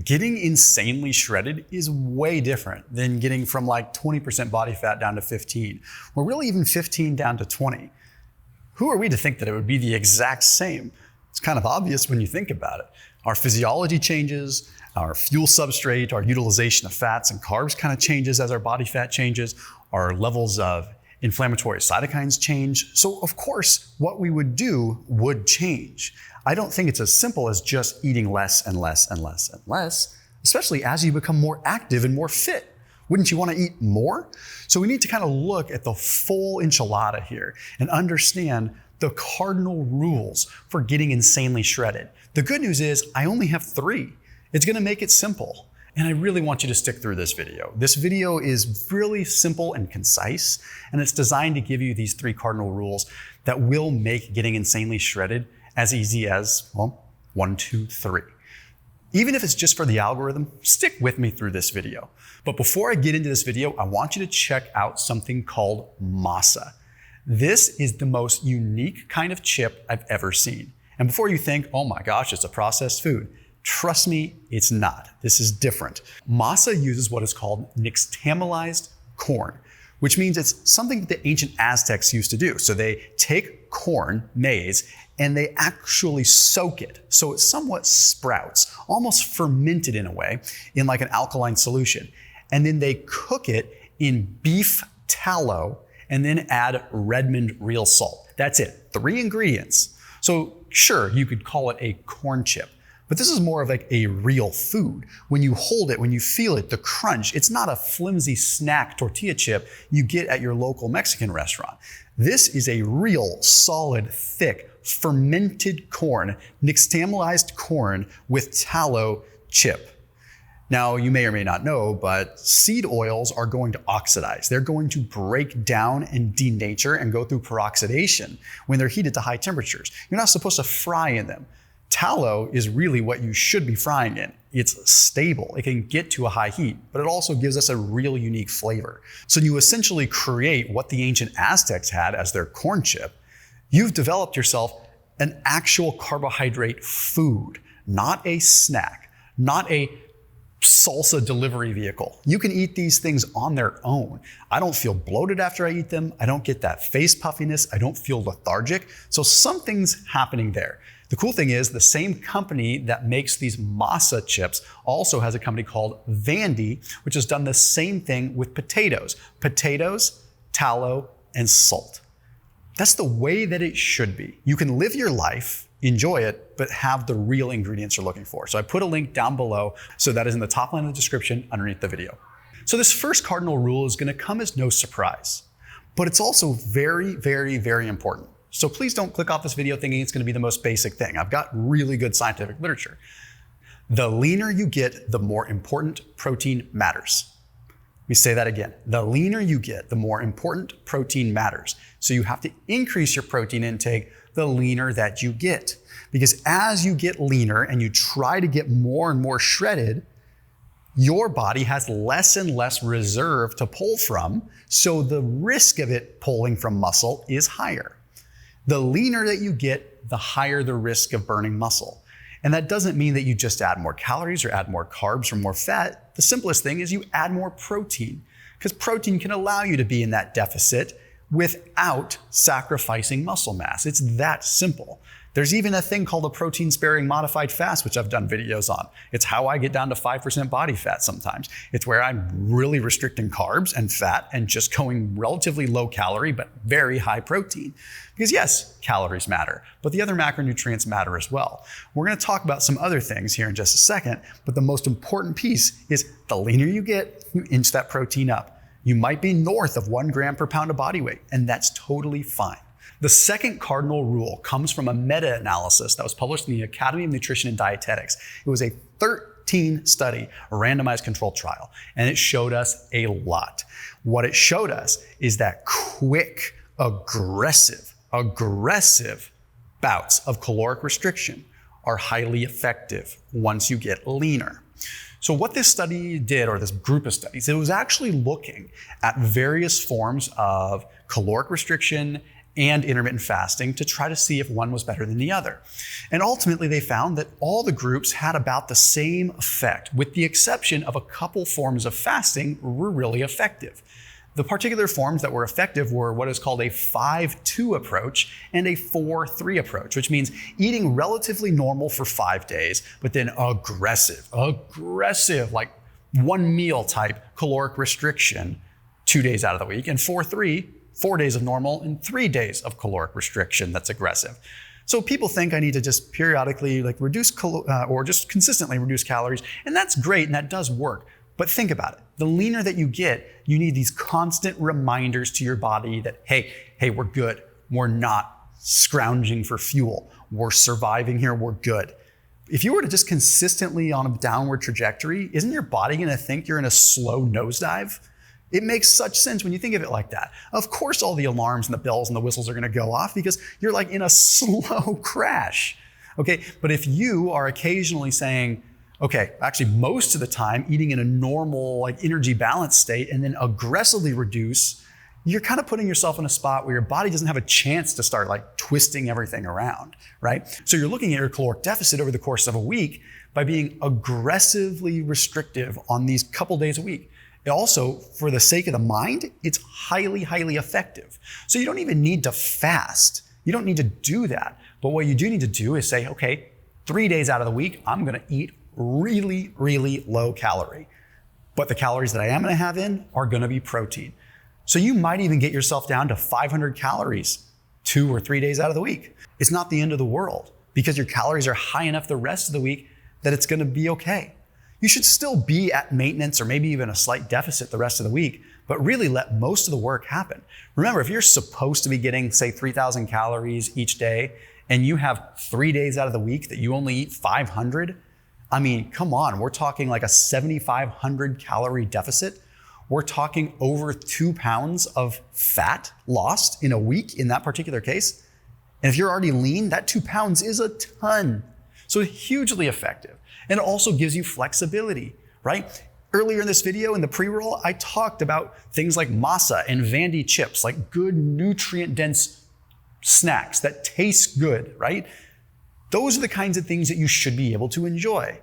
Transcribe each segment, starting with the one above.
Getting insanely shredded is way different than getting from like 20% body fat down to 15, or really even 15 down to 20. Who are we to think that it would be the exact same? It's kind of obvious when you think about it. Our physiology changes, our fuel substrate, our utilization of fats and carbs kind of changes as our body fat changes, our levels of inflammatory cytokines change. So of course, what we would do would change. I don't think it's as simple as just eating less and less and less and less, especially as you become more active and more fit. Wouldn't you want to eat more? So we need to kind of look at the full enchilada here and understand the cardinal rules for getting insanely shredded. The good news is I only have 3. It's going to make it simple. And I really want you to stick through this video. This video is really simple and concise, and it's designed to give you these 3 cardinal rules that will make getting insanely shredded as easy as, well, 1, 2, 3. Even if it's just for the algorithm, stick with me through this video. But before I get into this video, I want you to check out something called MASA. This is the most unique kind of chip I've ever seen. And before you think, oh my gosh, it's a processed food, trust me, it's not. This is different. MASA uses what is called nixtamalized corn, which means it's something that the ancient Aztecs used to do. So they take corn, maize, and they actually soak it. So it somewhat sprouts, almost fermented in a way, in like an alkaline solution. And then they cook it in beef tallow and then add Redmond real salt. That's it, 3 ingredients. So sure, you could call it a corn chip, but this is more of like a real food. When you hold it, when you feel it, the crunch, it's not a flimsy snack tortilla chip you get at your local Mexican restaurant. This is a real, solid, thick, fermented corn, nixtamalized corn with tallow chip. Now, you may or may not know, but seed oils are going to oxidize. They're going to break down and denature and go through peroxidation when they're heated to high temperatures. You're not supposed to fry in them. Tallow is really what you should be frying in. It's stable. It can get to a high heat, but it also gives us a real unique flavor. So you essentially create what the ancient Aztecs had as their corn chip. You've developed yourself an actual carbohydrate food, not a snack, not a salsa delivery vehicle. You can eat these things on their own. I don't feel bloated after I eat them. I don't get that face puffiness. I don't feel lethargic. So something's happening there. The cool thing is the same company that makes these MASA chips also has a company called Vandy, which has done the same thing with potatoes. Potatoes, tallow, and salt. That's the way that it should be. You can live your life, enjoy it, but have the real ingredients you're looking for. So I put a link down below. So that is in the top line of the description underneath the video. So this first cardinal rule is going to come as no surprise, but it's also very, very, very important. So please don't click off this video thinking it's going to be the most basic thing. I've got really good scientific literature. The leaner you get, the more important protein matters. Let me say that again. The leaner you get, the more important protein matters. So you have to increase your protein intake the leaner that you get. Because as you get leaner and you try to get more and more shredded, your body has less and less reserve to pull from. So the risk of it pulling from muscle is higher. The leaner that you get, the higher the risk of burning muscle. And that doesn't mean that you just add more calories or add more carbs or more fat. The simplest thing is you add more protein, because protein can allow you to be in that deficit without sacrificing muscle mass. It's that simple. There's even a thing called a protein-sparing modified fast, which I've done videos on. It's how I get down to 5% body fat sometimes. It's where I'm really restricting carbs and fat and just going relatively low calorie, but very high protein. Because yes, calories matter, but the other macronutrients matter as well. We're going to talk about some other things here in just a second, but the most important piece is the leaner you get, you inch that protein up. You might be north of 1 gram per pound of body weight, and that's totally fine. The second cardinal rule comes from a meta-analysis that was published in the Academy of Nutrition and Dietetics. It was a 13-study randomized controlled trial, and it showed us a lot. What it showed us is that quick, aggressive bouts of caloric restriction are highly effective once you get leaner. So what this study did, or this group of studies, it was actually looking at various forms of caloric restriction and intermittent fasting to try to see if one was better than the other. And ultimately, they found that all the groups had about the same effect, with the exception of a couple forms of fasting were really effective. The particular forms that were effective were what is called a 5-2 approach and a 4-3 approach, which means eating relatively normal for 5 days, but then aggressive, like one meal type caloric restriction 2 days out of the week, and 4-3, 4 days of normal and 3 days of caloric restriction that's aggressive. So people think I need to just periodically reduce or just consistently reduce calories, and that's great and that does work. But think about it. The leaner that you get, you need these constant reminders to your body that, hey, we're good. We're not scrounging for fuel. We're surviving here. We're good. If you were to just consistently on a downward trajectory, isn't your body going to think you're in a slow nosedive? It makes such sense when you think of it like that. Of course, all the alarms and the bells and the whistles are going to go off because you're like in a slow crash. Okay, but if you are occasionally saying, okay, actually most of the time eating in a normal energy balance state and then aggressively reduce, you're kind of putting yourself in a spot where your body doesn't have a chance to start twisting everything around, right? So you're looking at your caloric deficit over the course of a week by being aggressively restrictive on these couple days a week. Also, for the sake of the mind, it's highly, highly effective. So you don't even need to fast. You don't need to do that. But what you do need to do is say, okay, 3 days out of the week, I'm going to eat really, really low calorie. But the calories that I am going to have in are going to be protein. So you might even get yourself down to 500 calories 2 or 3 days out of the week. It's not the end of the world because your calories are high enough the rest of the week that it's going to be okay. You should still be at maintenance or maybe even a slight deficit the rest of the week, but really let most of the work happen. Remember, if you're supposed to be getting, say, 3,000 calories each day, and you have 3 days out of the week that you only eat 500, I mean, come on, we're talking like a 7,500 calorie deficit. We're talking over 2 pounds of fat lost in a week in that particular case. And if you're already lean, that 2 pounds is a ton. So hugely effective. And it also gives you flexibility, right? Earlier in this video, in the pre-roll, I talked about things like MASA and Vandy chips, like good nutrient-dense snacks that taste good, right? Those are the kinds of things that you should be able to enjoy.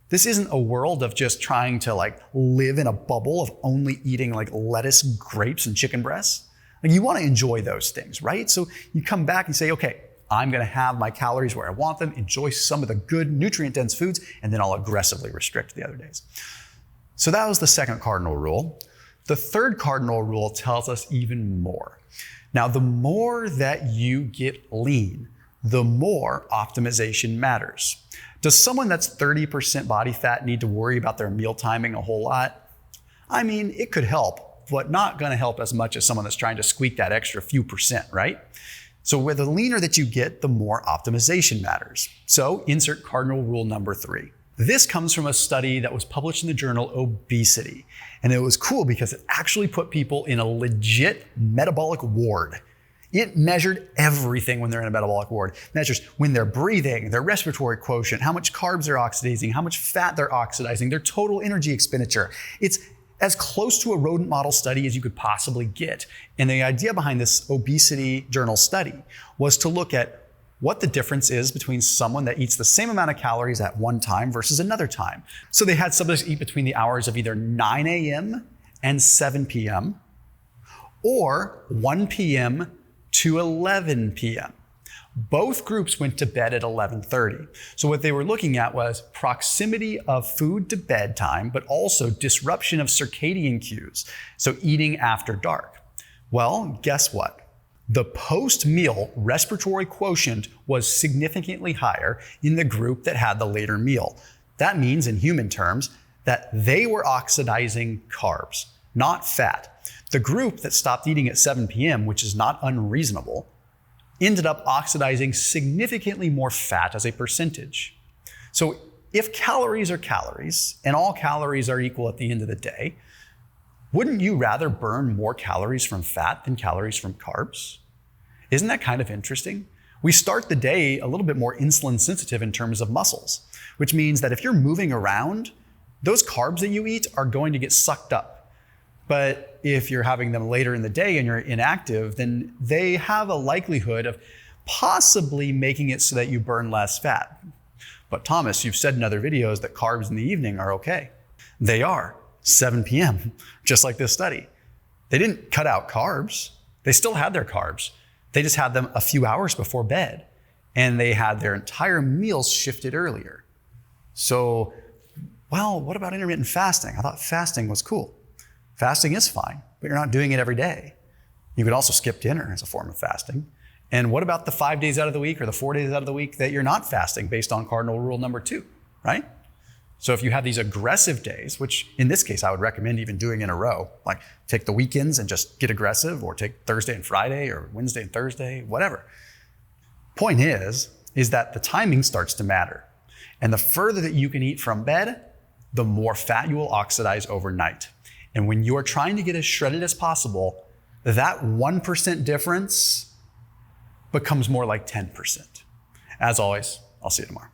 This isn't a world of just trying to live in a bubble of only eating lettuce, grapes, and chicken breasts. You want to enjoy those things, right? So you come back and say, okay, I'm going to have my calories where I want them, enjoy some of the good nutrient-dense foods, and then I'll aggressively restrict the other days. So that was the second cardinal rule. The third cardinal rule tells us even more. Now, the more that you get lean, the more optimization matters. Does someone that's 30% body fat need to worry about their meal timing a whole lot? I mean, it could help, but not going to help as much as someone that's trying to squeak that extra few percent, right? So the leaner that you get, the more optimization matters. So insert cardinal rule number 3. This comes from a study that was published in the journal Obesity. And it was cool because it actually put people in a legit metabolic ward. It measured everything when they're in a metabolic ward. It measures when they're breathing, their respiratory quotient, how much carbs they're oxidizing, how much fat they're oxidizing, their total energy expenditure. It's as close to a rodent model study as you could possibly get. And the idea behind this obesity journal study was to look at what the difference is between someone that eats the same amount of calories at one time versus another time. So they had subjects eat between the hours of either 9 a.m. and 7 p.m. or 1 p.m. to 11 p.m. Both groups went to bed at 11:30. So what they were looking at was proximity of food to bedtime, but also disruption of circadian cues. So eating after dark. Well, guess what? The post-meal respiratory quotient was significantly higher in the group that had the later meal. That means, in human terms, that they were oxidizing carbs, not fat. The group that stopped eating at 7 p.m., which is not unreasonable, ended up oxidizing significantly more fat as a percentage. So if calories are calories, and all calories are equal at the end of the day, wouldn't you rather burn more calories from fat than calories from carbs? Isn't that kind of interesting? We start the day a little bit more insulin sensitive in terms of muscles, which means that if you're moving around, those carbs that you eat are going to get sucked up. But if you're having them later in the day and you're inactive, then they have a likelihood of possibly making it so that you burn less fat. But Thomas, you've said in other videos that carbs in the evening are okay. They are, 7 p.m., just like this study. They didn't cut out carbs. They still had their carbs. They just had them a few hours before bed, and they had their entire meals shifted earlier. So, well, what about intermittent fasting? I thought fasting was cool. Fasting is fine, but you're not doing it every day. You could also skip dinner as a form of fasting. And what about the 5 days out of the week or the 4 days out of the week that you're not fasting based on cardinal rule number 2, right? So if you have these aggressive days, which in this case I would recommend even doing in a row, like take the weekends and just get aggressive, or take Thursday and Friday or Wednesday and Thursday, whatever. Point is that the timing starts to matter. And the further that you can eat from bed, the more fat you will oxidize overnight. And when you're trying to get as shredded as possible, that 1% difference becomes more like 10%. As always, I'll see you tomorrow.